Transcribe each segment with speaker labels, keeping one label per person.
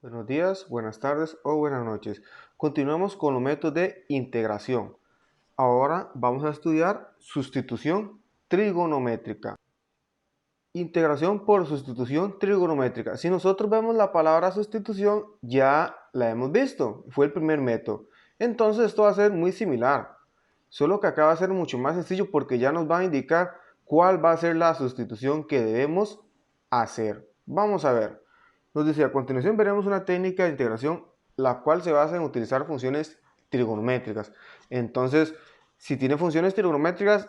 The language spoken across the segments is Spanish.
Speaker 1: Buenos días, buenas tardes o buenas noches. Continuamos con los métodos de integración. Ahora vamos a estudiar sustitución trigonométrica. Integración por sustitución trigonométrica. Si nosotros vemos la palabra sustitución, ya la hemos visto. Fue el primer método. Entonces esto va a ser muy similar. Solo que acá va a ser mucho más sencillo porque ya nos va a indicar cuál va a ser la sustitución que debemos hacer. Vamos a ver. Nos dice, a continuación veremos una técnica de integración la cual se basa en utilizar funciones trigonométricas. Entonces, si tiene funciones trigonométricas,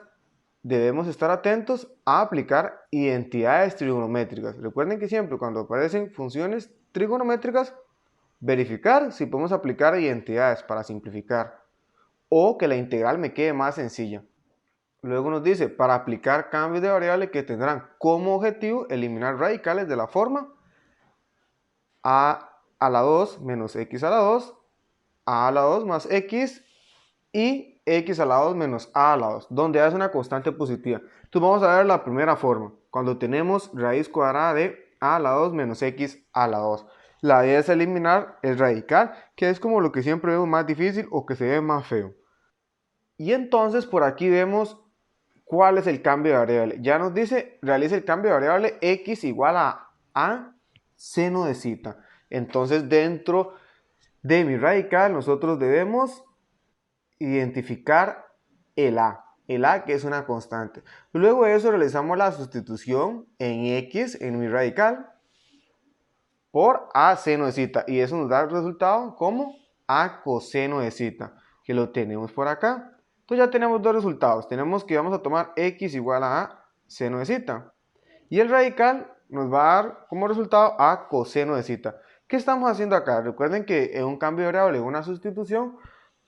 Speaker 1: debemos estar atentos a aplicar identidades trigonométricas. Recuerden que siempre cuando aparecen funciones trigonométricas, verificar si podemos aplicar identidades para simplificar o que la integral me quede más sencilla. Luego nos dice, para aplicar cambios de variable que tendrán como objetivo eliminar radicales de la forma a la 2 menos x a la 2, a la 2 más x y x a la 2 menos a la 2, donde a es una constante positiva. Entonces vamos a ver la primera forma, cuando tenemos raíz cuadrada de a la 2 menos x a la 2. La idea es eliminar el radical, que es como lo que siempre vemos más difícil o que se ve más feo. Y entonces por aquí vemos cuál es el cambio de variable. Ya nos dice, realiza el cambio de variable x igual a seno de cita. Entonces dentro de mi radical nosotros debemos identificar el a que es una constante. Luego de eso realizamos la sustitución en x, en mi radical, por a seno de cita. Y eso nos da el resultado como a coseno de cita, que lo tenemos por acá. Entonces ya tenemos dos resultados. Tenemos que vamos a tomar x igual a seno de cita. Y el radical nos va a dar como resultado a coseno de cita. ¿Qué estamos haciendo acá? Recuerden que en un cambio de variable, en una sustitución,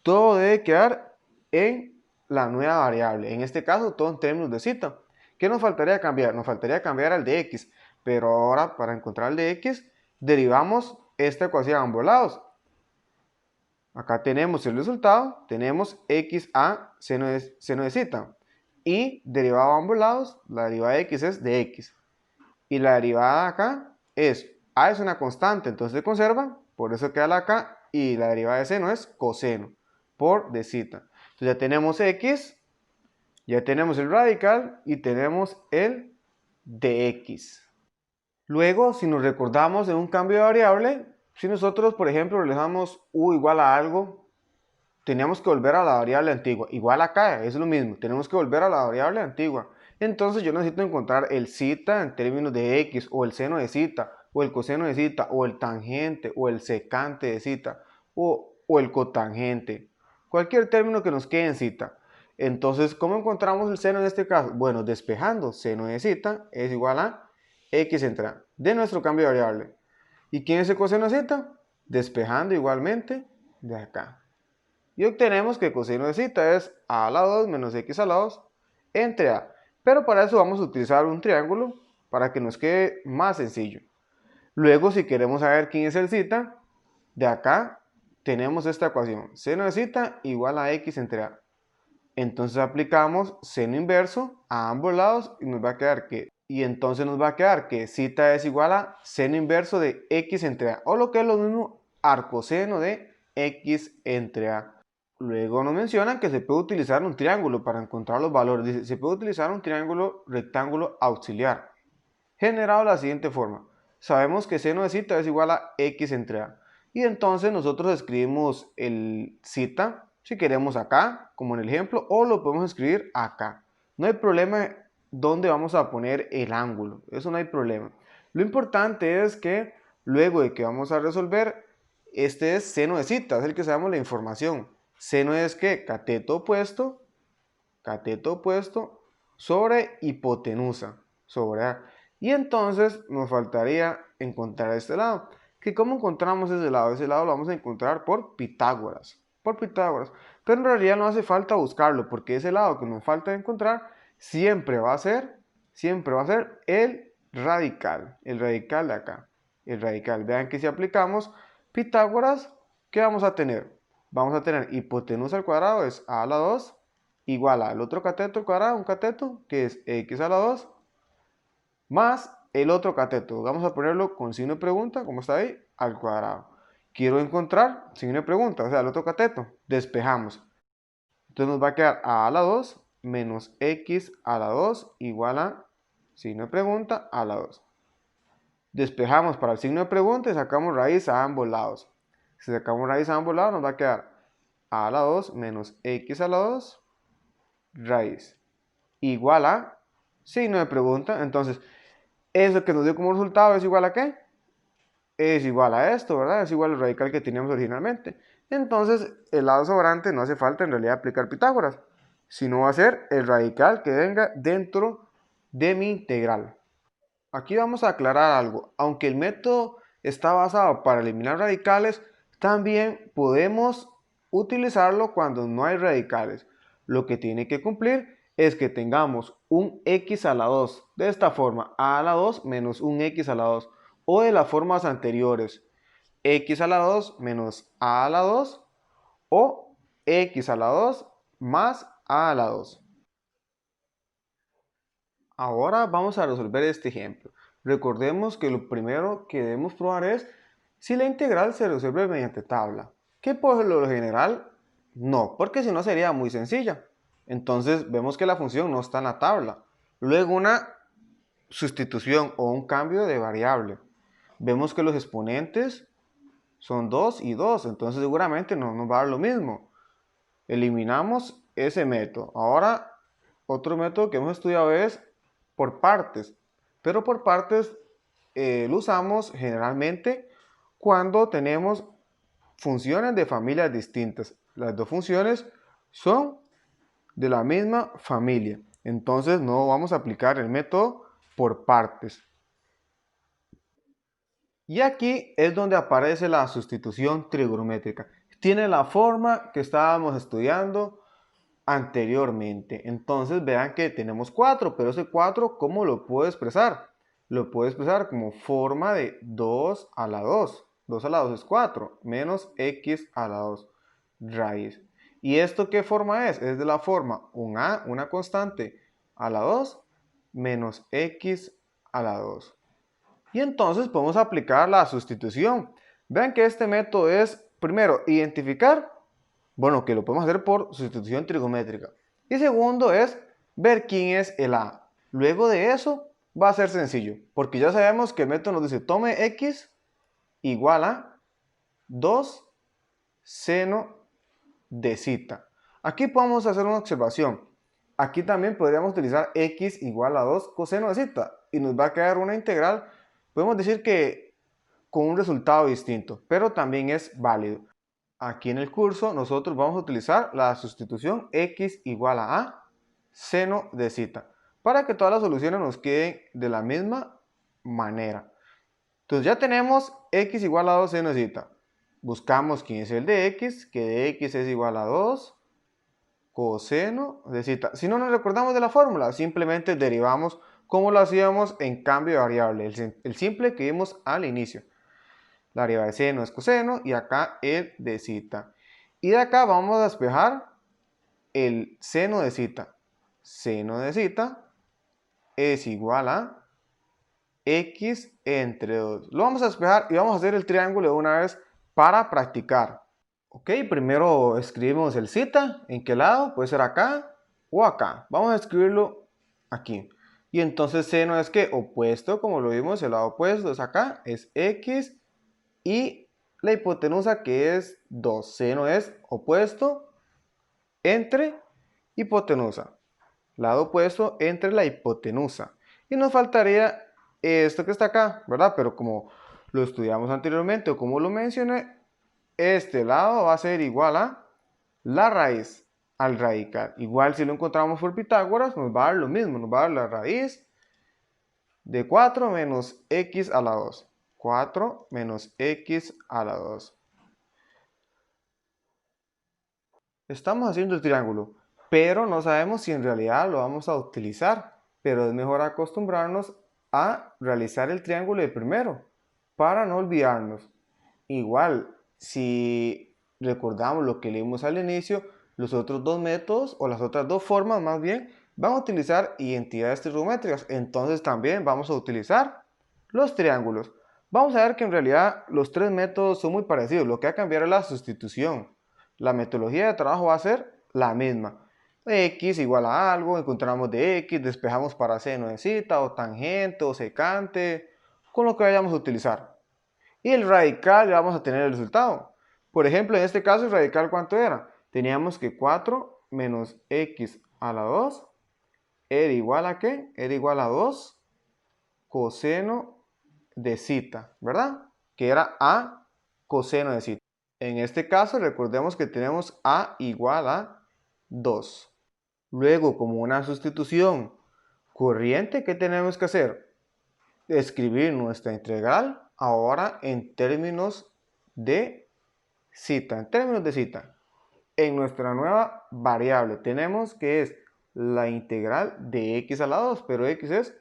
Speaker 1: todo debe quedar en la nueva variable. En este caso, todo en términos de cita. ¿Qué nos faltaría cambiar? Nos faltaría cambiar al de x. Pero ahora, para encontrar el de x, derivamos esta ecuación a ambos lados. Acá tenemos el resultado, tenemos x a seno de cita. Y derivado a ambos lados, la derivada de x es de x. Y la derivada acá es, a es una constante, entonces se conserva, por eso queda la acá, y la derivada de seno es coseno, por de cita. Entonces ya tenemos x, ya tenemos el radical y tenemos el de x. Luego, si nos recordamos de un cambio de variable, si nosotros, por ejemplo, realizamos u igual a algo, teníamos que volver a la variable antigua. Igual acá, es lo mismo, tenemos que volver a la variable antigua. Entonces yo necesito encontrar el cita en términos de x, o el seno de cita, o el coseno de cita, o el tangente, o el secante de cita, o el cotangente. Cualquier término que nos quede en cita. Entonces, ¿cómo encontramos el seno en este caso? Bueno, despejando seno de cita es igual a x entre a de nuestro cambio de variable. ¿Y quién es el coseno de cita? Despejando igualmente de acá. Y obtenemos que coseno de cita es a la 2 menos x a la 2 entre a. Pero para eso vamos a utilizar un triángulo para que nos quede más sencillo. Luego, si queremos saber quién es el cita, de acá tenemos esta ecuación. Seno de cita igual a x entre a. Entonces aplicamos seno inverso a ambos lados y nos va a quedar que cita es igual a seno inverso de x entre a, o lo que es lo mismo, arcoseno de x entre a. Luego nos mencionan que se puede utilizar un triángulo para encontrar los valores. Dice, se puede utilizar un triángulo rectángulo auxiliar, generado de la siguiente forma. Sabemos que seno de cita es igual a x entre a. Y entonces nosotros escribimos el cita, si queremos acá, como en el ejemplo, o lo podemos escribir acá. No hay problema dónde vamos a poner el ángulo, eso no hay problema. Lo importante es que luego de que vamos a resolver, este es seno de cita, es el que sabemos la información. Seno es que cateto opuesto sobre hipotenusa, sobre A. Y entonces nos faltaría encontrar este lado. ¿Que ¿Cómo encontramos ese lado? Ese lado lo vamos a encontrar por Pitágoras. Por Pitágoras. Pero en realidad no hace falta buscarlo, porque ese lado que nos falta encontrar siempre va a ser el radical de acá. El radical. Vean que si aplicamos Pitágoras, ¿qué vamos a tener? Vamos a tener hipotenusa al cuadrado es a la 2 igual al otro cateto al cuadrado, un cateto, que es x a la 2, más el otro cateto. Vamos a ponerlo con signo de pregunta, como está ahí, al cuadrado. Quiero encontrar signo de pregunta, o sea, el otro cateto. Despejamos. Entonces nos va a quedar a la 2 menos x a la 2 igual a signo de pregunta a la 2. Despejamos para el signo de pregunta y sacamos raíz a ambos lados. Si sacamos raíz a ambos lados nos va a quedar a la 2 menos x a la 2 raíz igual a signo de pregunta. Entonces, eso que nos dio como resultado es igual a ¿qué? Es igual a esto, ¿verdad? Es igual al radical que teníamos originalmente. Entonces, el lado sobrante no hace falta en realidad aplicar Pitágoras, sino va a ser el radical que venga dentro de mi integral. Aquí vamos a aclarar algo. Aunque el método está basado para eliminar radicales, también podemos utilizarlo cuando no hay radicales. Lo que tiene que cumplir es que tengamos un x a la 2. De esta forma, a la 2 menos un x a la 2. O de las formas anteriores, x a la 2 menos a la 2. O x a la 2 más a la 2. Ahora vamos a resolver este ejemplo. Recordemos que lo primero que debemos probar es si la integral se resuelve mediante tabla. Que por lo general no, porque si no sería muy sencilla. Entonces vemos que la función no está en la tabla. Luego una sustitución o un cambio de variable. Vemos que los exponentes son 2 y 2, entonces seguramente no nos va a dar lo mismo. Eliminamos ese método. Ahora otro método que hemos estudiado es por partes, pero por partes lo usamos generalmente cuando tenemos funciones de familias distintas. Las dos funciones son de la misma familia, entonces no vamos a aplicar el método por partes. Y aquí es donde aparece la sustitución trigonométrica. Tiene la forma que estábamos estudiando anteriormente. Entonces vean que tenemos 4, pero ese 4, ¿cómo lo puedo expresar? Lo puedo expresar como forma de 2 a la 2. 2 a la 2 es 4, menos x a la 2 raíz. ¿Y esto qué forma es? Es de la forma un a, una constante, a la 2, menos x a la 2. Y entonces podemos aplicar la sustitución. Vean que este método es, primero, identificar, bueno, que lo podemos hacer por sustitución trigonométrica. Y segundo es ver quién es el a. Luego de eso va a ser sencillo, porque ya sabemos que el método nos dice tome x igual a 2 seno de zeta. Aquí podemos hacer una observación. Aquí también podríamos utilizar x igual a 2 coseno de zeta y nos va a quedar una integral. Podemos decir que con un resultado distinto, pero también es válido. Aquí en el curso nosotros vamos a utilizar la sustitución x igual a seno de zeta para que todas las soluciones nos queden de la misma manera. Entonces ya tenemos x igual a 2 seno de zeta. Buscamos quién es el de x, que de x es igual a 2 coseno de zeta. Si no nos recordamos de la fórmula, simplemente derivamos como lo hacíamos en cambio de variable, el simple que vimos al inicio. La derivada de seno es coseno y acá el de zeta. Y de acá vamos a despejar el seno de zeta. Seno de zeta es igual a x entre 2. Lo vamos a despejar y vamos a hacer el triángulo de una vez para practicar. Ok, primero escribimos el zeta. ¿En qué lado? Puede ser acá o acá. Vamos a escribirlo aquí. Y entonces seno es que opuesto, como lo vimos, el lado opuesto es acá, es x. Y la hipotenusa que es 2. Seno es opuesto entre hipotenusa. Lado opuesto entre la hipotenusa. Y nos faltaría esto que está acá, ¿verdad? Pero como lo estudiamos anteriormente o como lo mencioné, este lado va a ser igual a la raíz al radical. Igual si lo encontramos por Pitágoras, nos va a dar lo mismo. Nos va a dar la raíz de 4 menos x a la 2. 4 menos x a la 2. Estamos haciendo el triángulo, pero no sabemos si en realidad lo vamos a utilizar. Pero es mejor acostumbrarnos a realizar el triángulo de primero, para no olvidarnos. Igual, si recordamos lo que leímos al inicio, los otros dos métodos, o las otras dos formas más bien, van a utilizar identidades trigonométricas. Entonces también vamos a utilizar Los triángulos. Vamos a ver que en realidad los tres métodos son muy parecidos. Lo que va a cambiar es la sustitución. La metodología de trabajo va a ser la misma. X igual a algo, encontramos de X, despejamos para seno de cita o tangente o secante, con lo que vayamos a utilizar. Y el radical ya vamos a tener el resultado. Por ejemplo, en este caso el radical ¿cuánto era? Teníamos que 4 menos X a la 2 era igual a ¿qué? Era igual a 2 coseno de cita, ¿verdad? Que era A coseno de cita. En este caso, recordemos que tenemos A igual a 2. Luego, como una sustitución corriente, ¿qué tenemos que hacer? Escribir nuestra integral ahora en términos de cita. En términos de cita. En nuestra nueva variable tenemos que es la integral de x a la 2, pero x es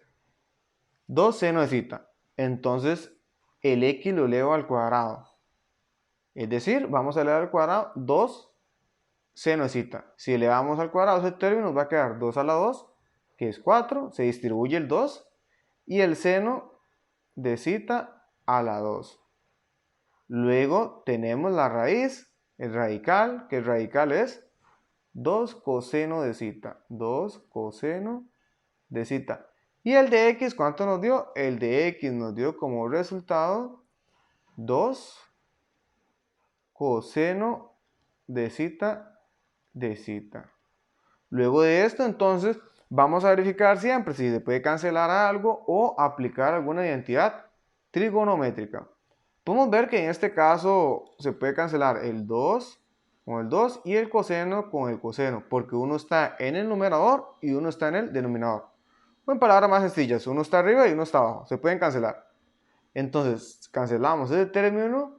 Speaker 1: 2 seno de cita. Entonces, el x lo elevo al cuadrado. Es decir, vamos a elevar al cuadrado 2 seno de cita. Si elevamos al cuadrado ese término, nos va a quedar 2 a la 2, que es 4. Se distribuye el 2 y el seno de cita a la 2. Luego tenemos la raíz, el radical, que el radical es 2 coseno de cita. 2 coseno de cita. Y el de x, ¿cuánto nos dio? El de x nos dio como resultado 2 coseno de cita de cita. Luego de esto, entonces, vamos a verificar siempre si se puede cancelar algo o aplicar alguna identidad trigonométrica. Podemos ver que en este caso se puede cancelar el 2 con el 2 y el coseno con el coseno, porque uno está en el numerador y uno está en el denominador. O en palabras más sencillas, uno está arriba y uno está abajo, se pueden cancelar. Entonces, cancelamos ese término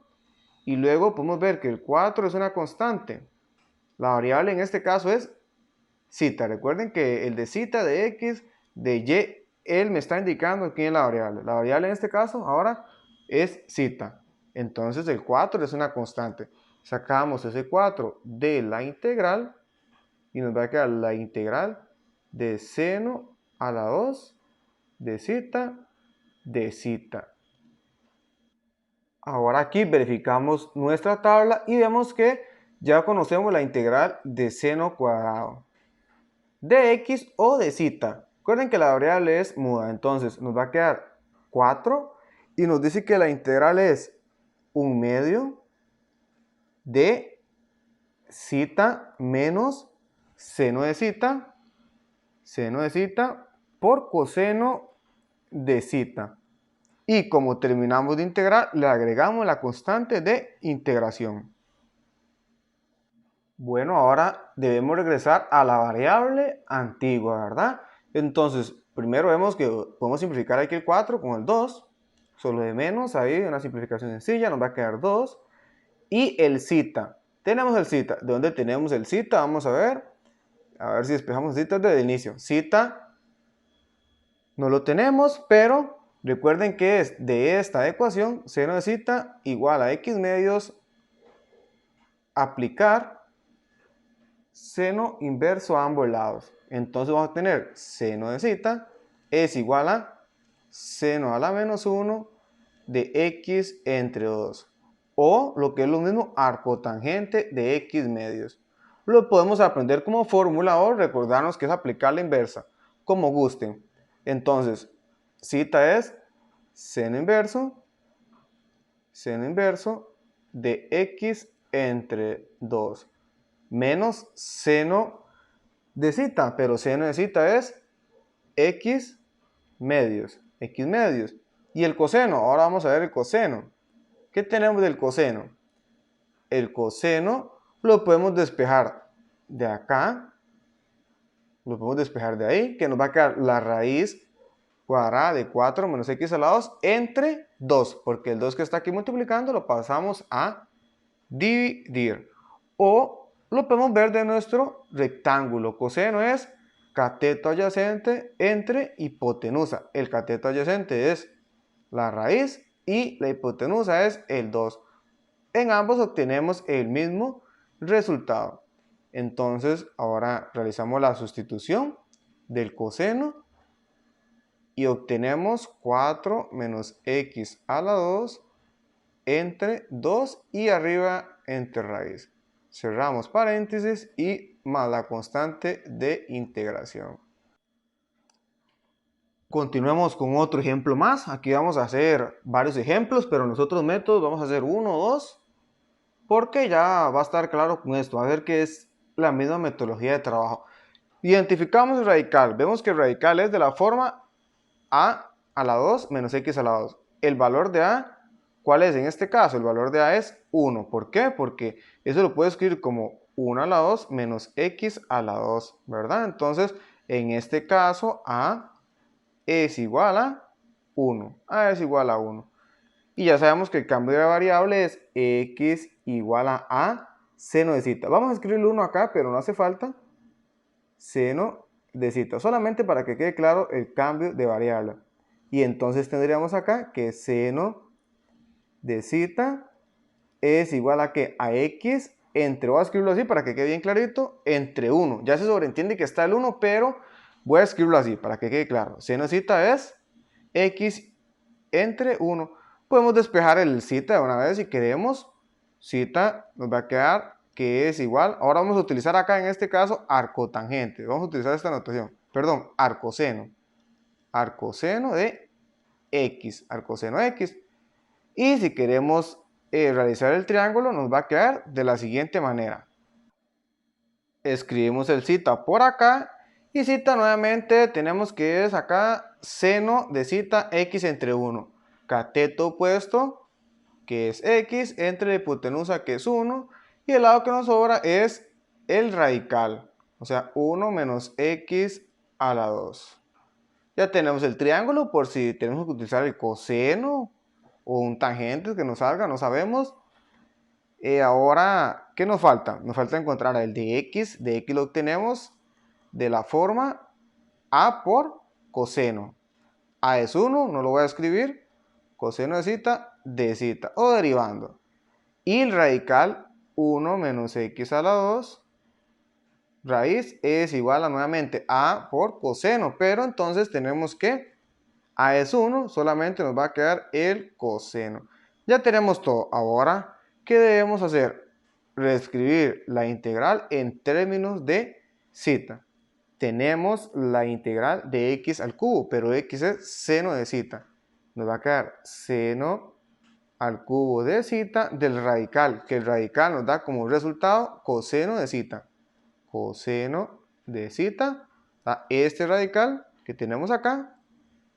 Speaker 1: y luego podemos ver que el 4 es una constante. La variable en este caso es cita. Recuerden que el de cita, de x, de y, él me está indicando quién es la variable. La variable en este caso ahora es cita. Entonces el 4 es una constante. Sacamos ese 4 de la integral y nos va a quedar la integral de seno a la 2 de cita de cita. Ahora aquí verificamos nuestra tabla y vemos que ya conocemos la integral de seno cuadrado de x o de cita. Recuerden que la variable es muda, entonces nos va a quedar 4 y nos dice que la integral es 1/2 de cita menos seno de cita por coseno de cita. Y como terminamos de integrar, le agregamos la constante de integración. Bueno, ahora debemos regresar a la variable antigua, ¿verdad? Entonces, primero vemos que podemos simplificar aquí el 4 con el 2. Solo de menos, ahí una simplificación sencilla, nos va a quedar 2. Y el cita. Tenemos el cita. ¿De dónde tenemos el cita? Vamos a ver. A ver si despejamos cita desde el inicio. Cita no lo tenemos, pero recuerden que es de esta ecuación, seno de cita igual a x medios, aplicar seno inverso a ambos lados. Entonces vamos a tener seno de cita es igual a seno a la menos 1 de x entre 2. O lo que es lo mismo, arcotangente de x medios. Lo podemos aprender como fórmula o recordarnos que es aplicar la inversa, como gusten. Entonces, cita es seno inverso de x entre 2 menos seno de cita, pero seno de cita es x medios. Y el coseno, ahora vamos a ver el coseno. ¿Qué tenemos del coseno? El coseno lo podemos despejar de acá, lo podemos despejar de ahí, que nos va a quedar la raíz cuadrada de 4 menos x a la 2 entre 2, porque el 2 que está aquí multiplicando lo pasamos a dividir. O lo podemos ver de nuestro rectángulo. Coseno es cateto adyacente entre hipotenusa. El cateto adyacente es la raíz y la hipotenusa es el 2. En ambos obtenemos el mismo resultado. Entonces, ahora realizamos la sustitución del coseno y obtenemos 4 menos x a la 2 entre 2 y arriba entre raíz. Cerramos paréntesis y más la constante de integración. Continuemos con otro ejemplo más. Aquí vamos a hacer varios ejemplos, pero en los otros métodos vamos a hacer uno o dos, porque ya va a estar claro con esto. Va a ver que es la misma metodología de trabajo. Identificamos el radical. Vemos que el radical es de la forma a la 2 menos x a la 2. El valor de a, ¿cuál es en este caso? El valor de a es 1. ¿Por qué? Porque eso lo puedo escribir como 1 a la 2 menos x a la 2, ¿verdad? Entonces, en este caso, a es igual a 1. A es igual a 1. Y ya sabemos que el cambio de variable es x igual a seno de zeta. Vamos a escribir el 1 acá, pero no hace falta. Seno de zeta, solamente para que quede claro el cambio de variable. Y entonces tendríamos acá que seno de zeta es igual a que a x entre, voy a escribirlo así para que quede bien clarito, entre 1. Ya se sobreentiende que está el 1, pero voy a escribirlo así para que quede claro. Seno de zeta es x entre 1. Podemos despejar el zeta de una vez si queremos. Zeta nos va a quedar que es igual. Ahora vamos a utilizar acá en este caso arcotangente. Vamos a utilizar esta notación. Perdón, arcoseno. Arcoseno de x. Arcoseno de x. Y si queremos realizar el triángulo nos va a quedar de la siguiente manera. Escribimos el zeta por acá. Y zeta nuevamente tenemos que es acá seno de zeta x entre 1. Cateto opuesto, que es x, entre la hipotenusa, que es 1, y el lado que nos sobra es el radical, o sea, 1 menos x a la 2. Ya tenemos el triángulo por si tenemos que utilizar el coseno o un tangente que nos salga, no sabemos. Ahora, ¿qué nos falta? Nos falta encontrar el de x lo obtenemos de la forma a por coseno. A es 1, no lo voy a escribir, coseno de zeta o derivando. Y el radical 1 menos x a la 2 raíz es igual a nuevamente a por coseno, pero entonces tenemos que a es 1, solamente nos va a quedar el coseno. Ya tenemos todo. Ahora, ¿qué debemos hacer? Reescribir la integral en términos de zeta. Tenemos la integral de x al cubo, pero x es seno de zeta. Nos va a quedar seno al cubo de zeta del radical, que el radical nos da como resultado coseno de zeta. Coseno de zeta, este radical que tenemos acá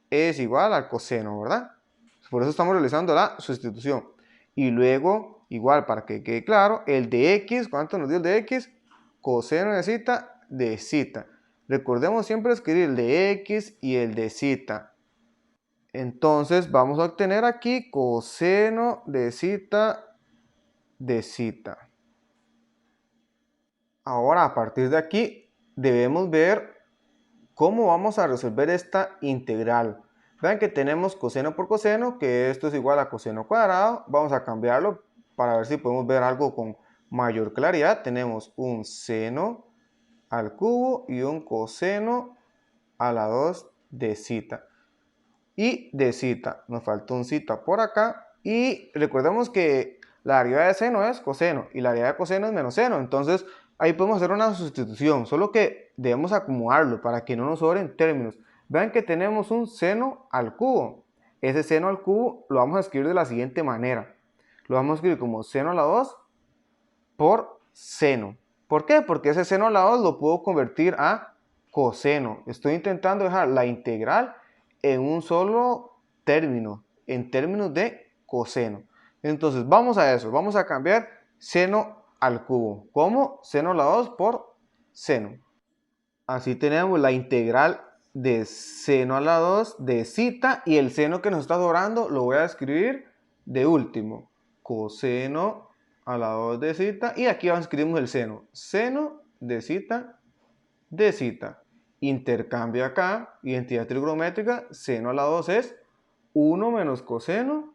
Speaker 1: es igual al coseno, ¿verdad? Por eso estamos realizando la sustitución. Y luego, igual para que quede claro, el de x, ¿cuánto nos dio el de x? Coseno de zeta. Recordemos siempre escribir el de x y el de zeta. Entonces vamos a obtener aquí coseno de zeta. Ahora, a partir de aquí, debemos ver cómo vamos a resolver esta integral. Vean que tenemos coseno por coseno, que esto es igual a coseno cuadrado. Vamos a cambiarlo para ver si podemos ver algo con mayor claridad. Tenemos un seno al cubo y un coseno a la 2 de zeta. Y de zeta, nos falta un zeta por acá. Y recordemos que la derivada de seno es coseno y la derivada de coseno es menos seno. Entonces ahí podemos hacer una sustitución, solo que debemos acomodarlo para que no nos sobren términos. Vean que tenemos un seno al cubo. Ese seno al cubo lo vamos a escribir de la siguiente manera. Lo vamos a escribir como seno a la 2 por seno. ¿Por qué? Porque ese seno a la 2 lo puedo convertir a coseno. Estoy intentando dejar la integral en un solo término, en términos de coseno. Entonces vamos a eso, vamos a cambiar seno al cubo, como seno a la 2 por seno. Así tenemos la integral de seno a la 2 de zeta y el seno que nos está sobrando lo voy a escribir de último. Coseno a la 2 de zeta y aquí escribimos el seno. Seno de zeta. Intercambio acá, identidad trigonométrica, seno a la 2 es 1 menos coseno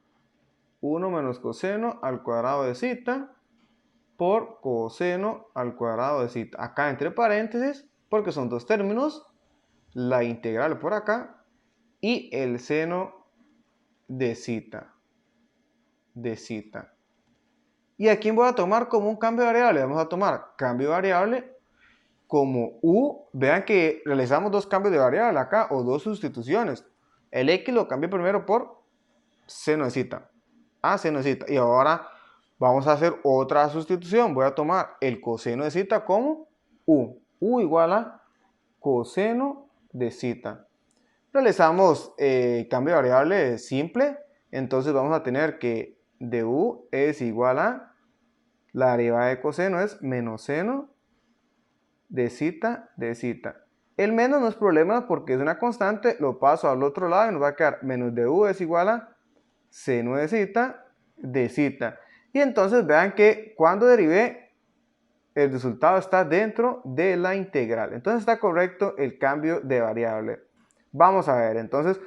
Speaker 1: al cuadrado de zeta por coseno al cuadrado de zeta. Acá entre paréntesis, porque son dos términos, la integral por acá y el seno de zeta. ¿Y a quién voy a tomar como un cambio de variable? Vamos a tomar cambio de variable como u. Vean que realizamos dos cambios de variable acá, o dos sustituciones. El x lo cambié primero por seno de zeta. Seno de zeta. Y ahora vamos a hacer otra sustitución. Voy a tomar el coseno de zeta como u. U igual a coseno de zeta. Realizamos cambio de variable simple. Entonces vamos a tener que de u es igual a la derivada de coseno es menos seno de zeta. El menos no es problema porque es una constante, lo paso al otro lado y nos va a quedar menos de u es igual a seno de zeta. Y entonces vean que cuando derivé, el resultado está dentro de la integral. Entonces está correcto el cambio de variable. Vamos a ver, entonces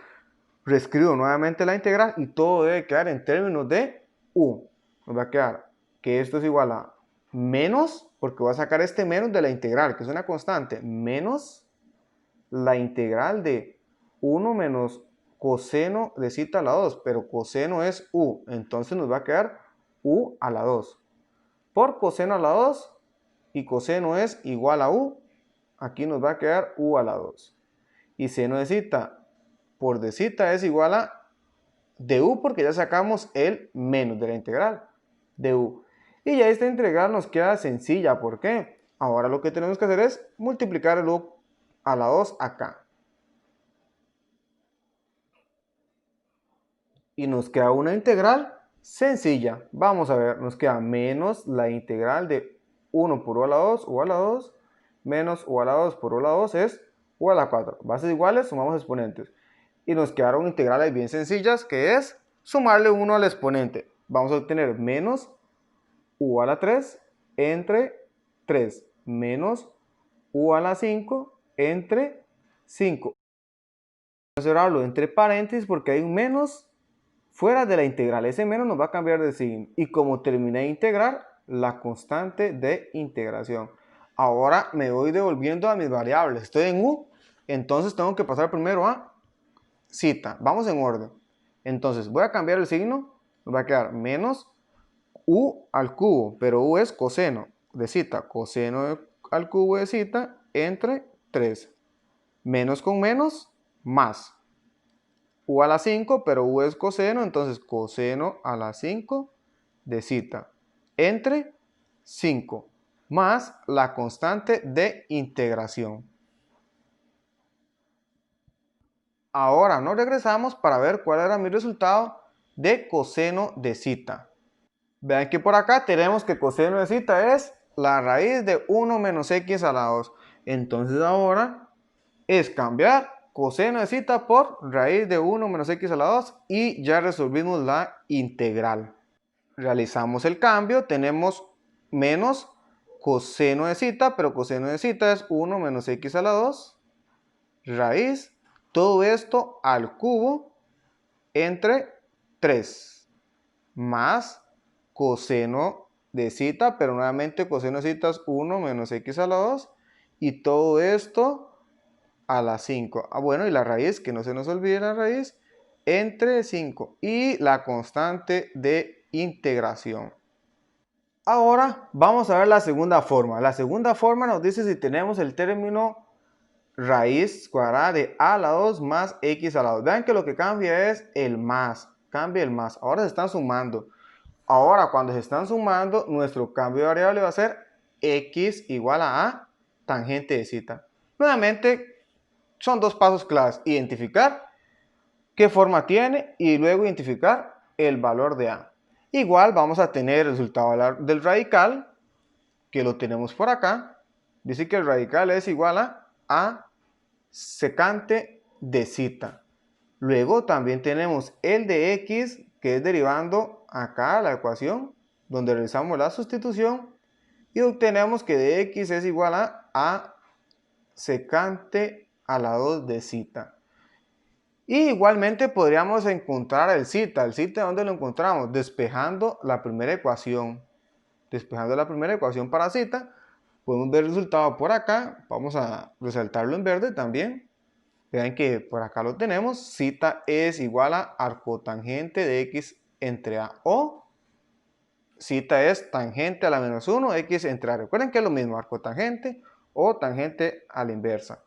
Speaker 1: reescribo nuevamente la integral y todo debe quedar en términos de u. Nos va a quedar que esto es igual a menos, porque voy a sacar este menos de la integral, que es una constante, menos la integral de 1 menos coseno de zeta a la 2, pero coseno es u, entonces nos va a quedar u a la 2. Por coseno a la 2, y coseno es igual a u, aquí nos va a quedar u a la 2. Y seno de zeta por de zeta es igual a de u, porque ya sacamos el menos de la integral de u. Y ya esta integral nos queda sencilla. ¿Por qué? Ahora lo que tenemos que hacer es multiplicar el u a la 2 acá. Y nos queda una integral sencilla. Vamos a ver, nos queda menos la integral de 1 por u a la 2, menos u a la 2 por u a la 2 es u a la 4. Bases iguales, sumamos exponentes. Y nos quedaron integrales bien sencillas, que es sumarle 1 al exponente. Vamos a obtener menos u a la 3 entre 3 menos u a la 5 entre 5. Vamos a cerrarlo entre paréntesis porque hay un menos fuera de la integral. Ese menos nos va a cambiar de signo. Y como terminé de integrar, la constante de integración. Ahora me voy devolviendo a mis variables. Estoy en u, entonces tengo que pasar primero a zeta. Vamos en orden. Entonces voy a cambiar el signo. Nos va a quedar menos u al cubo, pero u es coseno de zeta, coseno al cubo de zeta entre 3. Menos con menos, más. U a la 5, pero u es coseno, entonces coseno a la 5 de zeta entre 5, más la constante de integración. Ahora nos regresamos para ver cuál era mi resultado de coseno de zeta. Vean que por acá tenemos que coseno de zeta es la raíz de 1 menos x a la 2. Entonces ahora es cambiar coseno de zeta por raíz de 1 menos x a la 2 y ya resolvimos la integral. Realizamos el cambio, tenemos menos coseno de zeta, pero coseno de zeta es 1 menos x a la 2, raíz, todo esto al cubo entre 3, más coseno de zeta, pero nuevamente coseno de zeta es 1 menos x a la 2 y todo esto a la 5. Bueno, y la raíz, que no se nos olvide la raíz, entre 5 y la constante de integración. Ahora vamos a ver la segunda forma. La segunda forma nos dice si tenemos el término raíz cuadrada de a a la 2 más x a la 2. Vean que lo que cambia es el más. Cambia el más. Ahora se están sumando. Ahora, cuando se están sumando, nuestro cambio de variable va a ser x igual a tangente de zeta. Nuevamente, son dos pasos claves. Identificar qué forma tiene y luego identificar el valor de a. Igual vamos a tener el resultado del radical, que lo tenemos por acá. Dice que el radical es igual a secante de zeta. Luego también tenemos el de x, que es derivando acá la ecuación, donde realizamos la sustitución y obtenemos que de x es igual a secante a la 2 de zeta. Y igualmente podríamos encontrar el zeta. ¿El zeta dónde lo encontramos? Despejando la primera ecuación. Despejando la primera ecuación para zeta, podemos ver el resultado por acá. Vamos a resaltarlo en verde también. Vean que por acá lo tenemos, zeta es igual a arcotangente de x entre a, o zeta es tangente a la menos 1, x entre a. Recuerden que es lo mismo, arcotangente o tangente a la inversa.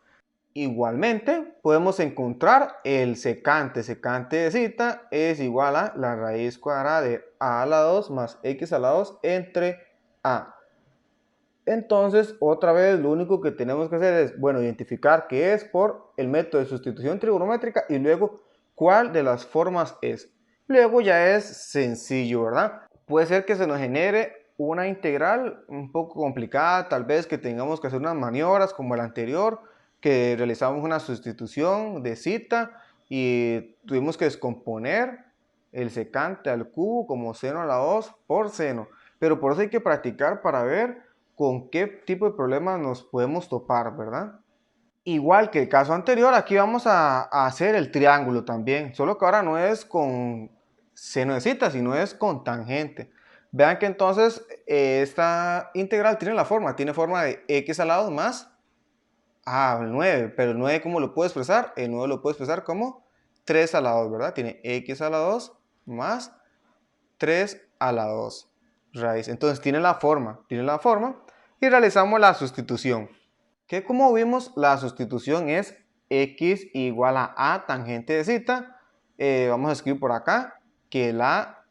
Speaker 1: Igualmente, podemos encontrar el secante. Secante de zeta es igual a la raíz cuadrada de a la 2 más x a la 2 entre a. Entonces, otra vez, lo único que tenemos que hacer es, bueno, identificar qué es por el método de sustitución trigonométrica y luego cuál de las formas es. Luego ya es sencillo, ¿verdad? Puede ser que se nos genere una integral un poco complicada, tal vez que tengamos que hacer unas maniobras como el anterior, que realizamos una sustitución de zeta y tuvimos que descomponer el secante al cubo como seno a la 2 por seno. Pero por eso hay que practicar para ver con qué tipo de problemas nos podemos topar, ¿verdad? Igual que el caso anterior, aquí vamos a hacer el triángulo también, solo que ahora no es con seno de zeta, sino es con tangente. Vean que entonces esta integral tiene forma de x al lado más el 9, pero el 9 ¿cómo lo puedo expresar? El 9 lo puedo expresar como 3 a la 2, ¿verdad? Tiene x a la 2 más 3 a la 2 raíz. Entonces tiene la forma y realizamos la sustitución. Que como vimos, la sustitución es x igual a tangente de zeta. Vamos a escribir por acá que la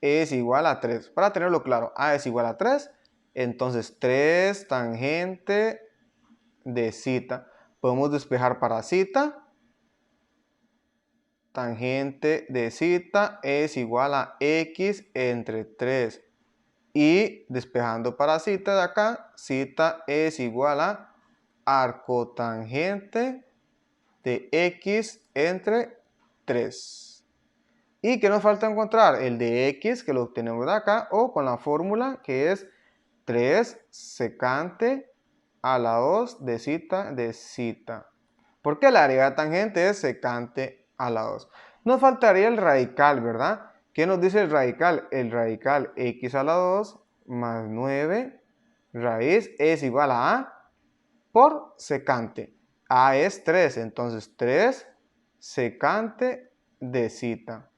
Speaker 1: es igual a 3. Para tenerlo claro, a es igual a 3. Entonces 3 tangente de zeta. Podemos despejar para zeta. Tangente de zeta es igual a x entre 3. Y despejando para zeta de acá, zeta es igual a arcotangente de x entre 3. ¿Y qué nos falta encontrar? El de x, que lo tenemos de acá, o con la fórmula que es 3 secante a la 2 de zeta de zeta. Porque la derivada tangente es secante a la 2. Nos faltaría el radical, ¿verdad? ¿Qué nos dice el radical? El radical x a la 2 más 9 raíz es igual a por secante. A es 3, entonces 3 secante de zeta.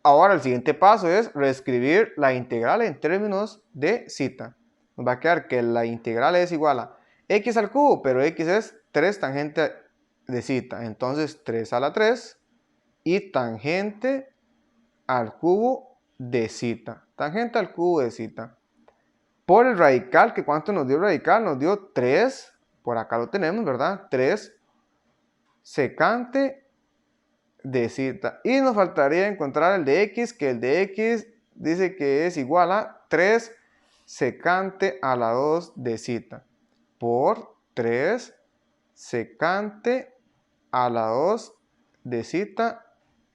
Speaker 1: Ahora el siguiente paso es reescribir la integral en términos de zeta. Nos va a quedar que la integral es igual a x al cubo, pero x es 3 tangente de zeta. Entonces 3 a la 3 y tangente al cubo de zeta. Tangente al cubo de zeta. Por el radical, que ¿cuánto nos dio el radical? Nos dio 3, por acá lo tenemos, ¿verdad? 3 secante de zeta. Y nos faltaría encontrar el de x, que el de x dice que es igual a 3 secante a la 2 de zeta. Por 3 secante a la 2 de zeta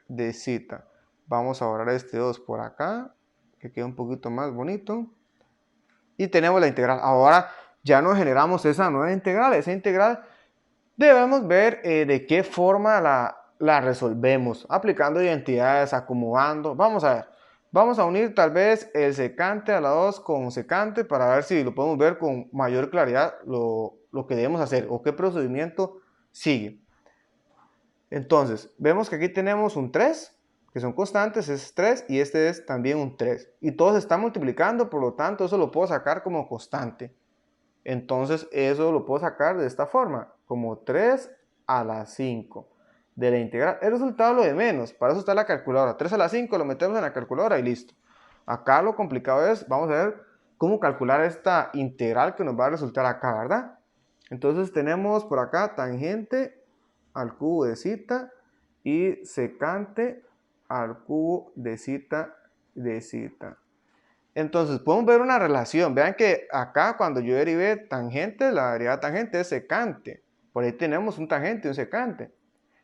Speaker 1: de zeta. Vamos a borrar este 2 por acá, que quede un poquito más bonito. Y tenemos la integral. Ahora ya nos generamos esa nueva integral. Esa integral debemos ver de qué forma la resolvemos. Aplicando identidades, acomodando. Vamos a ver. Vamos a unir tal vez el secante a la 2 con secante para ver si lo podemos ver con mayor claridad lo que debemos hacer o qué procedimiento sigue. Entonces, vemos que aquí tenemos un 3, que son constantes, es 3 y este es también un 3. Y todos se están multiplicando, por lo tanto eso lo puedo sacar como constante. Entonces eso lo puedo sacar de esta forma, como 3 a la 5 de la integral. El resultado es lo de menos, para eso está la calculadora. 3 a la 5 lo metemos en la calculadora y listo. Acá lo complicado es, vamos a ver cómo calcular esta integral que nos va a resultar acá, ¿verdad? Entonces tenemos por acá tangente al cubo de zeta y secante al cubo de zeta de zeta. Entonces podemos ver una relación. Vean que acá cuando yo derivé tangente, la derivada tangente es secante. Por ahí tenemos un tangente y un secante.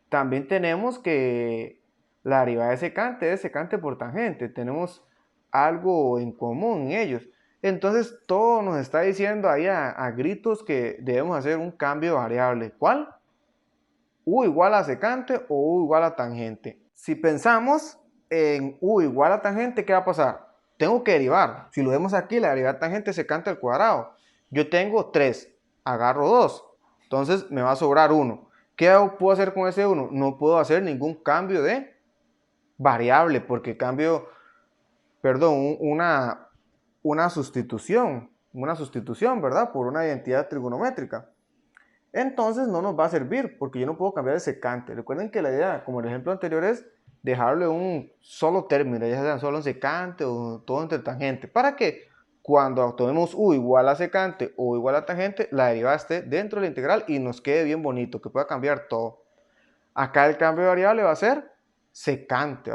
Speaker 1: También tenemos que la derivada de secante es secante por tangente. Tenemos algo en común en ellos. Entonces todo nos está diciendo ahí a gritos que debemos hacer un cambio de variable. ¿Cuál? U igual a secante o U igual a tangente. Si pensamos en U igual a tangente, ¿qué va a pasar? Tengo que derivar. Si lo vemos aquí, la derivada tangente secante al cuadrado. Yo tengo 3, agarro 2. Entonces me va a sobrar 1. ¿Qué puedo hacer con ese 1? No puedo hacer ningún cambio de variable porque cambio, perdón, una sustitución, ¿verdad? Por una identidad trigonométrica. Entonces no nos va a servir porque yo no puedo cambiar el secante. Recuerden que la idea, como el ejemplo anterior, es dejarle un solo término, ya sea solo un secante o todo entre tangente, para que cuando tomemos u igual a secante o igual a tangente, la derivada esté dentro de la integral y nos quede bien bonito, que pueda cambiar todo. Acá el cambio de variable va a ser secante,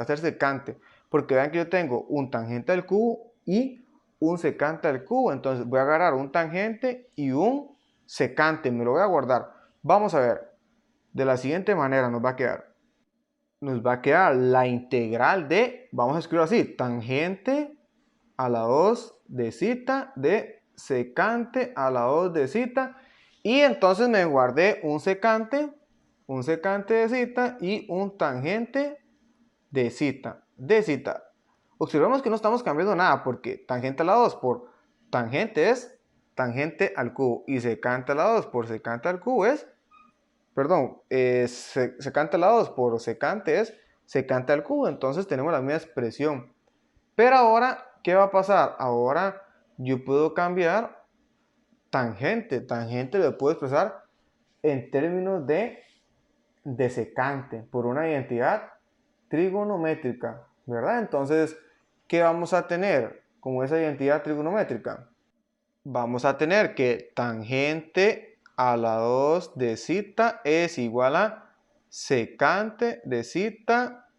Speaker 1: porque vean que yo tengo un tangente al cubo y un secante al cubo, entonces voy a agarrar un tangente y un secante, me lo voy a guardar. Vamos a ver, de la siguiente manera nos va a quedar la integral de, vamos a escribir así, tangente a la 2 de zeta de secante a la 2 de zeta, y entonces me guardé un secante de zeta y un tangente de zeta. Observemos que no estamos cambiando nada porque tangente a la 2 por tangente es tangente al cubo y secante a la 2 por secante al cubo es, perdón, secante a la 2 por secante es secante al cubo, entonces tenemos la misma expresión. Pero ahora, ¿qué va a pasar? Ahora yo puedo cambiar tangente. Tangente lo puedo expresar en términos de secante por una identidad trigonométrica, ¿verdad? Entonces, ¿qué vamos a tener como esa identidad trigonométrica? Vamos a tener que tangente a la 2 de zeta es igual a secante de zeta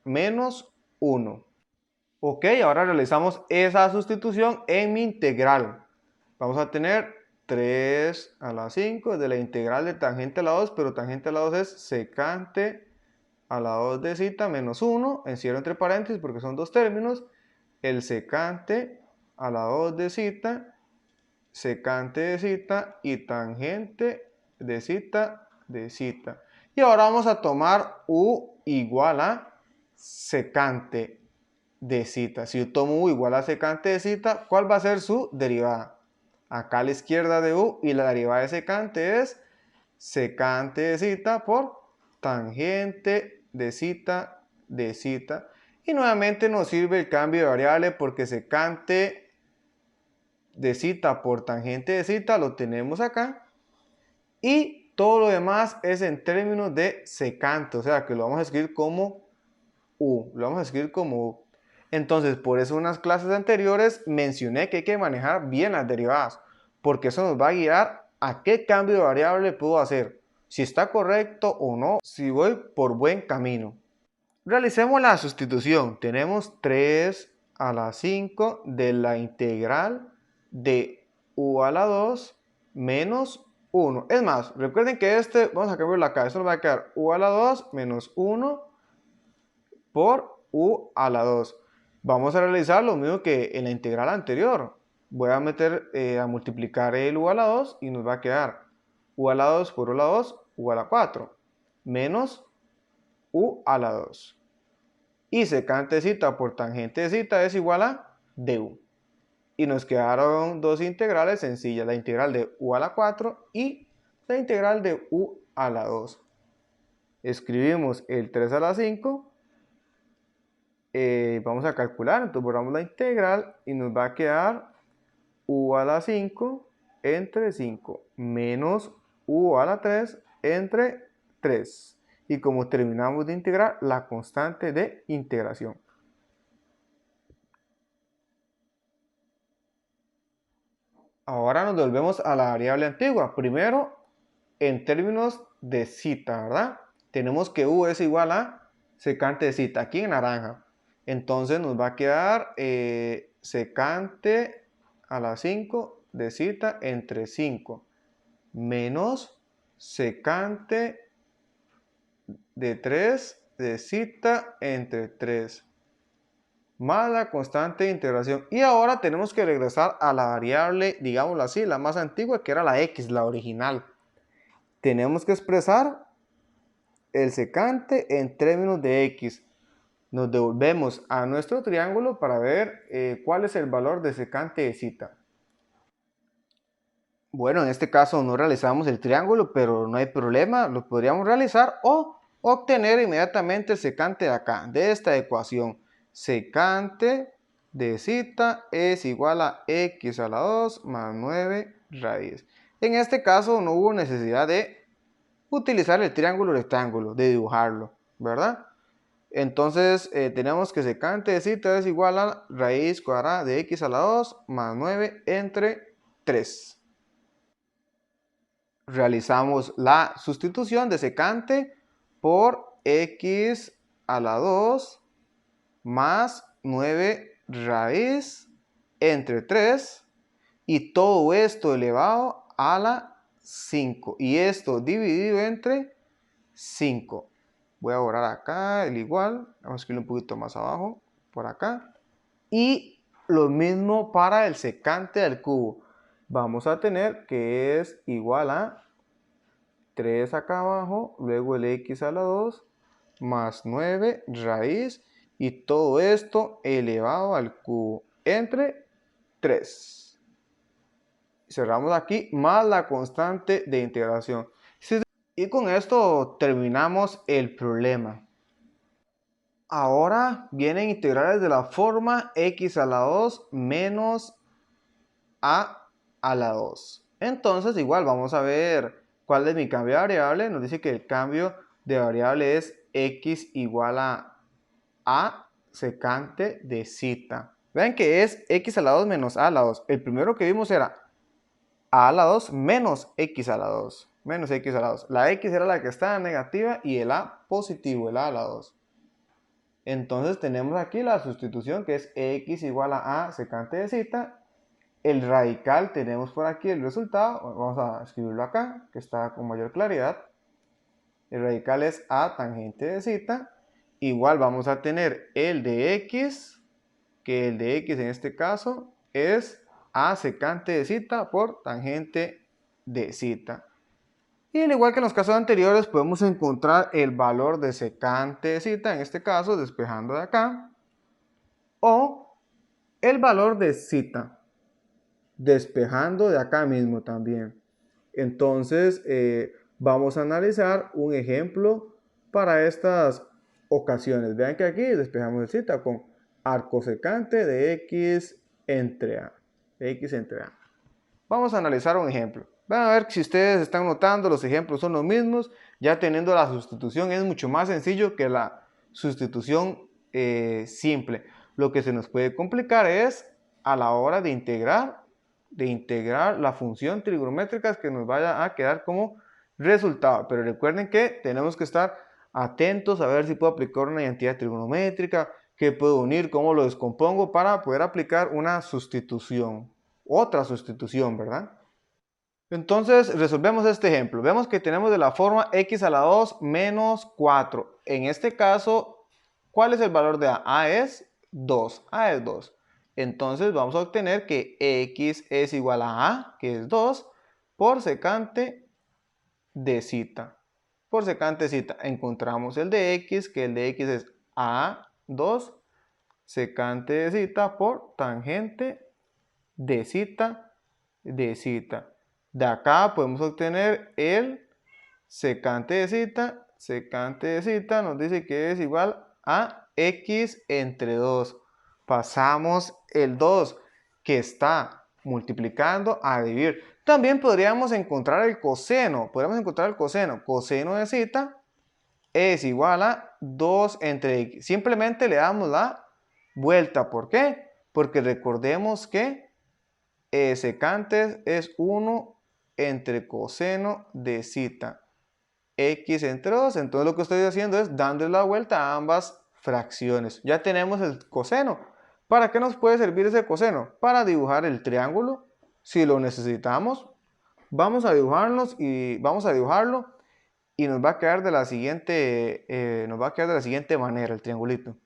Speaker 1: menos 1. Ok, ahora realizamos esa sustitución en mi integral. Vamos a tener 3 a la 5 de la integral de tangente a la 2, pero tangente a la 2 es secante a la 2 de zeta menos 1, encierro entre paréntesis porque son dos términos, el secante a la 2 de zeta, secante de zeta y tangente de zeta de zeta. Y ahora vamos a tomar u igual a secante de zeta. Si yo tomo u igual a secante de zeta, ¿cuál va a ser su derivada? Acá a la izquierda de u, y la derivada de secante es secante de zeta por tangente de zeta. Y nuevamente nos sirve el cambio de variable porque secante de zeta por tangente de zeta lo tenemos acá. Y todo lo demás es en términos de secante, o sea que lo vamos a escribir como u. Lo vamos a escribir como u. Entonces, por eso en unas clases anteriores mencioné que hay que manejar bien las derivadas, porque eso nos va a guiar a qué cambio de variable puedo hacer, si está correcto o no, si voy por buen camino. Realicemos la sustitución. Tenemos 3 a la 5 de la integral de u a la 2 menos 1. Es más, recuerden que vamos a cambiarlo acá, esto nos va a quedar u a la 2 menos 1 por u a la 2. Vamos a realizar lo mismo que en la integral anterior. Voy a a multiplicar el u a la 2 y nos va a quedar u a la 2 por u a la 2, u a la 4, menos u a la 2. Y secante de zeta por tangente de zeta es igual a du. Y nos quedaron dos integrales sencillas, la integral de u a la 4 y la integral de u a la 2. Escribimos el 3 a la 5. Vamos a calcular, entonces borramos la integral y nos va a quedar u a la 5 entre 5 menos u a la 3 entre 3. Y como terminamos de integrar, la constante de integración. Ahora nos volvemos a la variable antigua. Primero, en términos de zeta, ¿verdad? Tenemos que u es igual a secante de zeta, aquí en naranja. Entonces nos va a quedar secante a la 5 de zeta entre 5 menos secante de 3 de zeta entre 3 más la constante de integración. Y ahora tenemos que regresar a la variable, digámoslo así, la más antigua, que era la x, la original. Tenemos que expresar el secante en términos de x. Nos devolvemos a nuestro triángulo para ver cuál es el valor de secante de zeta. Bueno, en este caso no realizamos el triángulo, pero no hay problema, lo podríamos realizar o obtener inmediatamente el secante de acá, de esta ecuación. Secante de zeta es igual a x a la 2 más 9 raíz. En este caso no hubo necesidad de utilizar el triángulo rectángulo, de dibujarlo, ¿verdad? Entonces tenemos que secante de zeta es igual a raíz cuadrada de x a la 2 más 9 entre 3. Realizamos la sustitución de secante por x a la 2 más 9 raíz entre 3 y todo esto elevado a la 5 y esto dividido entre 5. Voy a borrar acá el igual, vamos a escribir un poquito más abajo, por acá. Y lo mismo para el secante del cubo. Vamos a tener que es igual a 3 acá abajo, luego el x a la 2 más 9 raíz y todo esto elevado al cubo entre 3. Cerramos aquí más la constante de integración. Y con esto terminamos el problema. Ahora vienen integrales de la forma x a la 2 menos a la 2. Entonces igual vamos a ver cuál es mi cambio de variable. Nos dice que el cambio de variable es x igual a secante de zeta. Vean que es x a la 2 menos a la 2. El primero que vimos era a la 2 menos x a la 2. Menos x a la 2. La x era la que estaba negativa y el a positivo, el a la 2. Entonces tenemos aquí la sustitución que es x igual a secante de zeta. El radical tenemos por aquí el resultado. Vamos a escribirlo acá, que está con mayor claridad. El radical es a tangente de zeta. Igual vamos a tener el de x, que el de x en este caso es a secante de zeta por tangente de zeta. Y al igual que en los casos anteriores, podemos encontrar el valor de secante de zeta, en este caso despejando de acá, o el valor de zeta, despejando de acá mismo también. Entonces, vamos a analizar un ejemplo para estas ocasiones. Vean que aquí despejamos el zeta con arco secante de x entre a. X entre a. Vamos a analizar un ejemplo. Van a ver si ustedes están notando, los ejemplos son los mismos. Ya teniendo la sustitución es mucho más sencillo que la sustitución simple. Lo que se nos puede complicar es a la hora de integrar la función trigonométrica que nos vaya a quedar como resultado. Pero recuerden que tenemos que estar atentos a ver si puedo aplicar una identidad trigonométrica, qué puedo unir, cómo lo descompongo para poder aplicar una sustitución. Otra sustitución, ¿verdad? Entonces resolvemos este ejemplo. Vemos que tenemos de la forma x a la 2 menos 4. En este caso, ¿cuál es el valor de a? A es 2. A es 2. Entonces vamos a obtener que x es igual a, que es 2, por secante de zeta. Por secante de zeta encontramos el de x, que el de x es a 2 secante de zeta por tangente de zeta de zeta. De acá podemos obtener el secante de zeta. Secante de zeta nos dice que es igual a x entre 2. Pasamos el 2 que está multiplicando a dividir. También podríamos encontrar el coseno. Podríamos encontrar el coseno. Coseno de zeta es igual a 2 entre x. Simplemente le damos la vuelta. ¿Por qué? Porque recordemos que secante es 1 entre coseno de zeta x entre 2. Entonces lo que estoy haciendo es dándole la vuelta a ambas fracciones. Ya tenemos el coseno. ¿Para qué nos puede servir ese coseno? Para dibujar el triángulo. Si lo necesitamos, vamos a dibujarlo y nos va a quedar de la siguiente, manera el triangulito.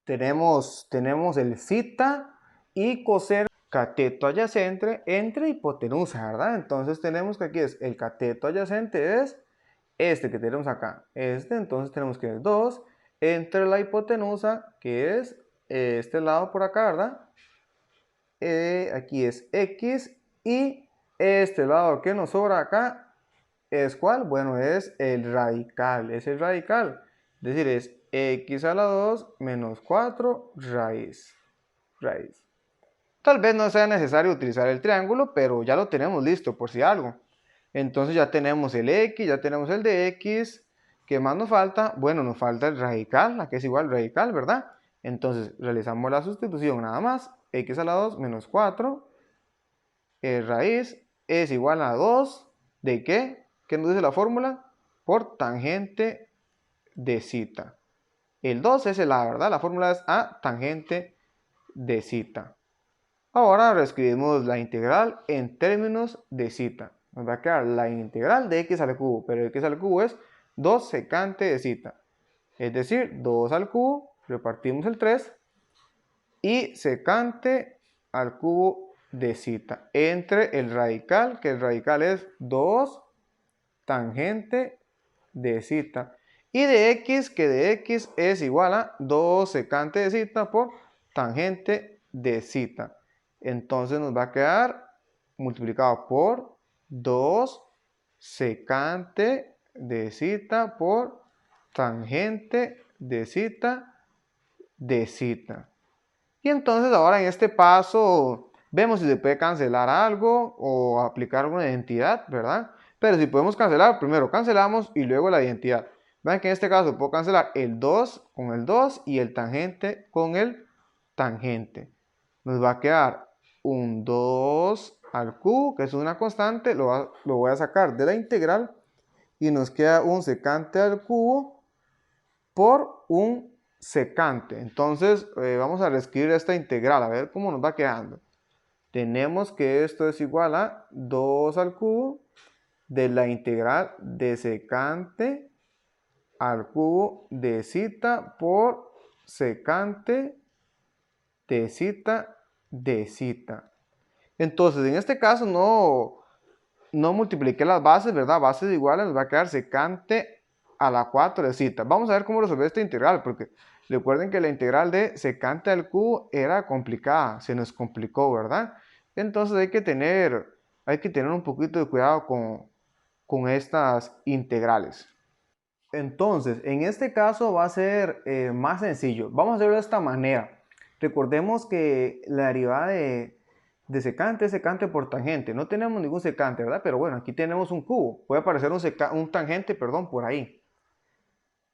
Speaker 1: Tenemos el zeta y coseno cateto adyacente entre hipotenusa, ¿verdad? Entonces tenemos que aquí es el cateto adyacente es este que tenemos acá. Entonces tenemos que es 2 entre la hipotenusa, que es este lado por acá, ¿verdad? Aquí es x y Este lado que nos sobra acá es ¿cuál? Bueno, es el radical, es el radical. Es decir, es x a la 2 menos 4 raíz. Tal vez no sea necesario utilizar el triángulo, pero ya lo tenemos listo por si algo. Entonces ya tenemos el x, ya tenemos el de x. ¿Qué más nos falta? Bueno, nos falta el radical, la que es igual al radical, ¿verdad? Entonces realizamos la sustitución nada más. X a la 2 menos 4. Raíz es igual a 2. ¿De qué? ¿Qué nos dice la fórmula? Por tangente de zeta. El 2 es el a, ¿verdad? La fórmula es a tangente de zeta. Ahora reescribimos la integral en términos de zeta. Nos va a quedar la integral de x al cubo, pero x al cubo es 2 secante de zeta. Es decir, 2 al cubo, repartimos el 3 y secante al cubo de zeta entre el radical, que el radical es 2 tangente de zeta, y de x, que de x es igual a 2 secante de zeta por tangente de zeta. Entonces nos va a quedar multiplicado por 2 secante de zeta por tangente de zeta de zeta. Y entonces ahora en este paso vemos si se puede cancelar algo o aplicar una identidad, ¿verdad? Pero si podemos cancelar, primero cancelamos y luego la identidad. Vean que en este caso puedo cancelar el 2 con el 2 y el tangente con el tangente. Nos va a quedar un 2 al cubo, que es una constante, lo voy a sacar de la integral y nos queda un secante al cubo por un secante. Entonces vamos a reescribir esta integral, a ver cómo nos va quedando. Tenemos que esto es igual a 2 al cubo de la integral de secante al cubo de zeta por secante de zeta de zeta. Entonces en este caso no multipliqué las bases, ¿verdad? Bases iguales, nos va a quedar secante a la 4 de zeta. Vamos a ver cómo resolver esta integral, porque recuerden que la integral de secante al cubo era complicada, se nos complicó, ¿verdad? Entonces hay que tener un poquito de cuidado con estas integrales. Entonces, en este caso va a ser más sencillo. Vamos a hacerlo de esta manera. Recordemos que la derivada de secante es secante por tangente. No tenemos ningún secante, ¿verdad? Pero bueno, aquí tenemos un cubo. Puede aparecer un tangente, perdón, por ahí.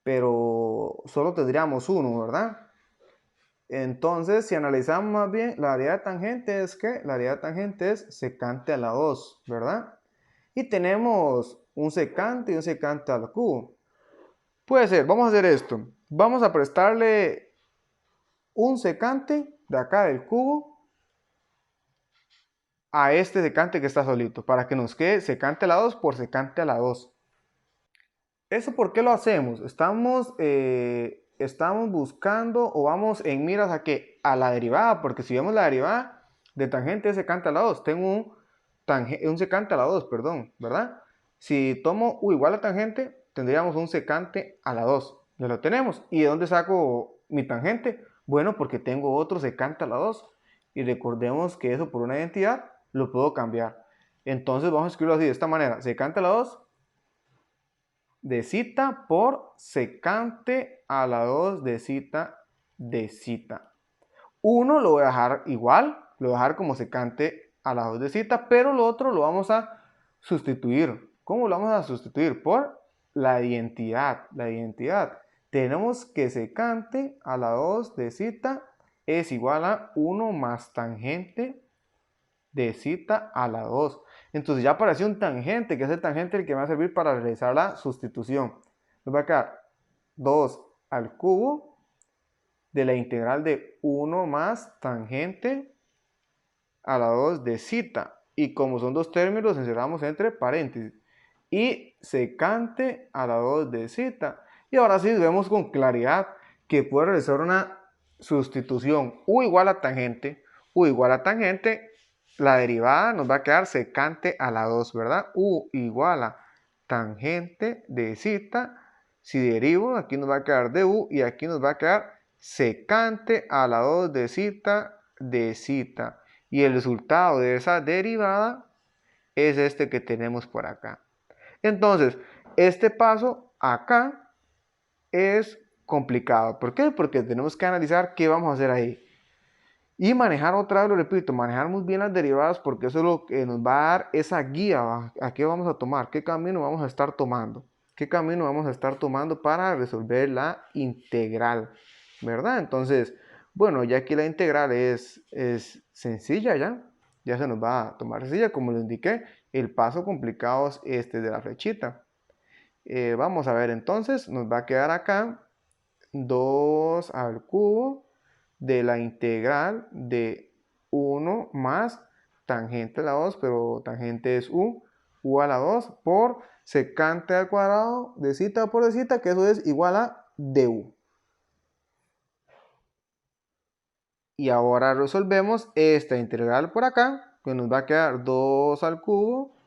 Speaker 1: Pero solo tendríamos uno, ¿verdad? Entonces, si analizamos más bien, la derivada de tangente es que la derivada de tangente es secante a la 2, ¿verdad? Y tenemos un secante y un secante al cubo. Puede ser, vamos a hacer esto. Vamos a prestarle un secante de acá del cubo a este secante que está solito, para que nos quede secante a la 2 por secante a la 2. ¿Eso por qué lo hacemos? Estamos buscando o vamos en miras a qué? A la derivada, porque si vemos la derivada de tangente de secante a la 2, tengo un secante a la 2, perdón, ¿verdad? Si tomo u igual a tangente, tendríamos un secante a la 2. Ya lo tenemos. ¿Y de dónde saco mi tangente? Bueno, porque tengo otro secante a la 2. Y recordemos que eso por una identidad lo puedo cambiar. Entonces vamos a escribirlo así, de esta manera. Secante a la 2 de zeta por secante a la 2 de zeta de zeta. Uno lo voy a dejar igual, lo voy a dejar como secante a la 2 de zeta, pero lo otro lo vamos a sustituir. ¿Cómo lo vamos a sustituir? Por la identidad. La identidad. Tenemos que secante a la 2 de zeta es igual a 1 más tangente de zeta a la 2. Entonces ya apareció un tangente, que es el tangente el que me va a servir para realizar la sustitución. Nos va a quedar 2 al cubo de la integral de 1 más tangente a la 2 de zeta. Y como son dos términos, los encerramos entre paréntesis. Y secante a la 2 de zeta. Y ahora sí vemos con claridad que puedo realizar una sustitución. U igual a tangente. U igual a tangente. La derivada nos va a quedar secante a la 2, ¿verdad? U igual a tangente de zeta. Si derivo, aquí nos va a quedar de u y aquí nos va a quedar secante a la 2 de zeta de zeta. Y el resultado de esa derivada es este que tenemos por acá. Entonces, este paso acá es complicado. ¿Por qué? Porque tenemos que analizar qué vamos a hacer ahí. Y manejar otra vez, lo repito, manejar muy bien las derivadas porque eso es lo que nos va a dar esa guía a qué vamos a tomar, qué camino vamos a estar tomando, qué camino vamos a estar tomando para resolver la integral, ¿verdad? Entonces, bueno, ya aquí la integral es sencilla ya se nos va a tomar sencilla, como lo indiqué, el paso complicado es este de la flechita. Vamos a ver entonces, nos va a quedar acá 2 al cubo de la integral de 1 más tangente a la 2, pero tangente es u a la 2 por secante al cuadrado de zeta por de zeta, que eso es igual a du. Y ahora resolvemos esta integral por acá, que nos va a quedar 2 al cubo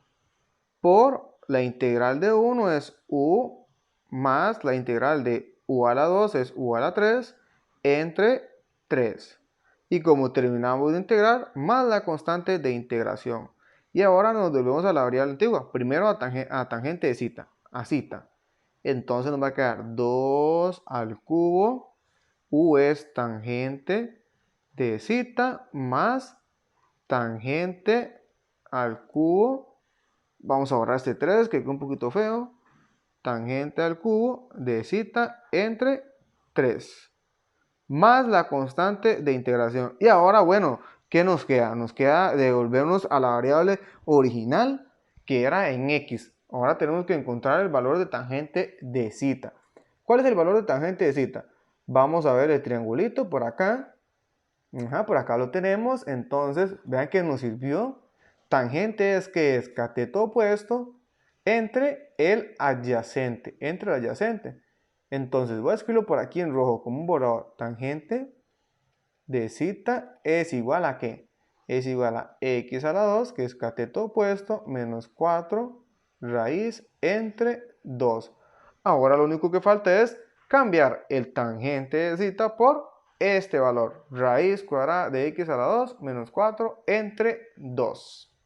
Speaker 1: por la integral de 1 es u más la integral de u a la 2 es u a la 3 entre 3. Y como terminamos de integrar, más la constante de integración. Y ahora nos volvemos a la variable antigua. Primero a tangente de zeta, a zeta. Entonces nos va a quedar 2 al cubo. U es tangente de zeta más tangente al cubo. Vamos a borrar este 3 que queda un poquito feo. Tangente al cubo de zeta entre 3 más la constante de integración. Y ahora, bueno, ¿qué nos queda? Nos queda devolvernos a la variable original que era en x. Ahora tenemos que encontrar el valor de tangente de zeta. ¿Cuál es el valor de tangente de zeta? Vamos a ver el triangulito por acá. Ajá, por acá lo tenemos. Entonces, vean que nos sirvió. Tangente es que es cateto opuesto entre el adyacente. Entre el adyacente. Entonces voy a escribirlo por aquí en rojo como un borrador. Tangente de zeta es igual a ¿qué? Es igual a x a la 2, que es cateto opuesto, menos 4 raíz entre 2. Ahora lo único que falta es cambiar el tangente de zeta por este valor. Raíz cuadrada de x a la 2 menos 4 entre 2.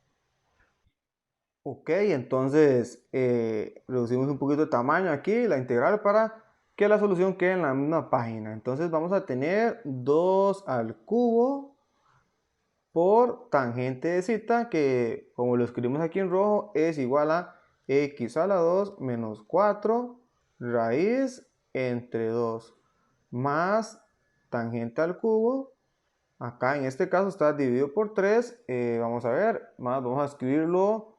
Speaker 1: Ok, entonces reducimos un poquito de tamaño aquí, la integral para que la solución quede en la misma página. Entonces vamos a tener 2 al cubo por tangente de zeta, que como lo escribimos aquí en rojo, es igual a x a la 2 menos 4 raíz entre 2 más tangente al cubo. Acá en este caso está dividido por 3. Vamos a ver, más vamos a escribirlo.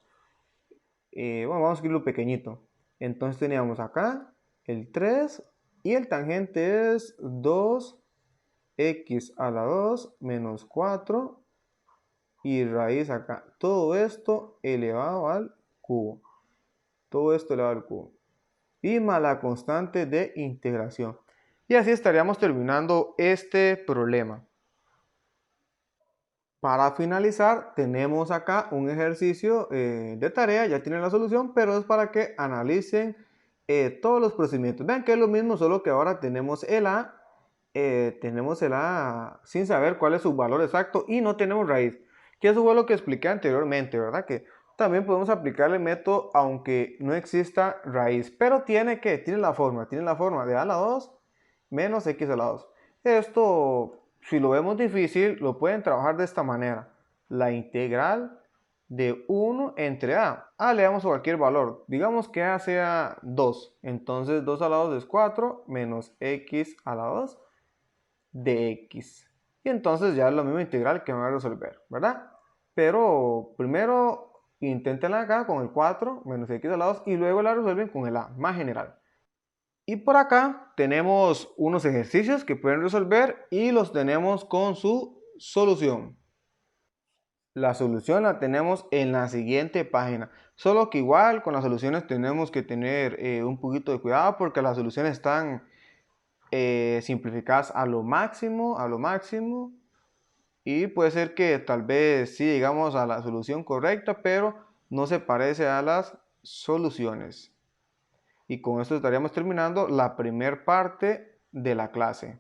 Speaker 1: Bueno, vamos a escribirlo pequeñito. Entonces teníamos acá el 3 y el tangente es 2x a la 2 menos 4 y raíz acá. Todo esto elevado al cubo. Todo esto elevado al cubo. Y más la constante de integración. Y así estaríamos terminando este problema. Para finalizar, tenemos acá un ejercicio de tarea, ya tienen la solución, pero es para que analicen todos los procedimientos. Vean que es lo mismo, solo que ahora tenemos el A sin saber cuál es su valor exacto y no tenemos raíz. Que eso fue lo que expliqué anteriormente, ¿verdad? Que también podemos aplicar el método aunque no exista raíz, pero tiene la forma de A a la 2 menos X a la 2. Esto, si lo vemos difícil, lo pueden trabajar de esta manera. La integral de 1 entre A. A le damos cualquier valor. Digamos que A sea 2. Entonces 2 a la 2 es 4 menos X a la 2 de X. Y entonces ya es la misma integral que van a resolver, ¿verdad? Pero primero inténtenla acá con el 4 menos X a la 2 y luego la resuelven con el A, más general. Y por acá tenemos unos ejercicios que pueden resolver y los tenemos con su solución. La solución la tenemos en la siguiente página. Solo que igual con las soluciones tenemos que tener un poquito de cuidado porque las soluciones están simplificadas a lo máximo, Y puede ser que tal vez sí llegamos a la solución correcta, pero no se parece a las soluciones. Y con esto estaríamos terminando la primera parte de la clase.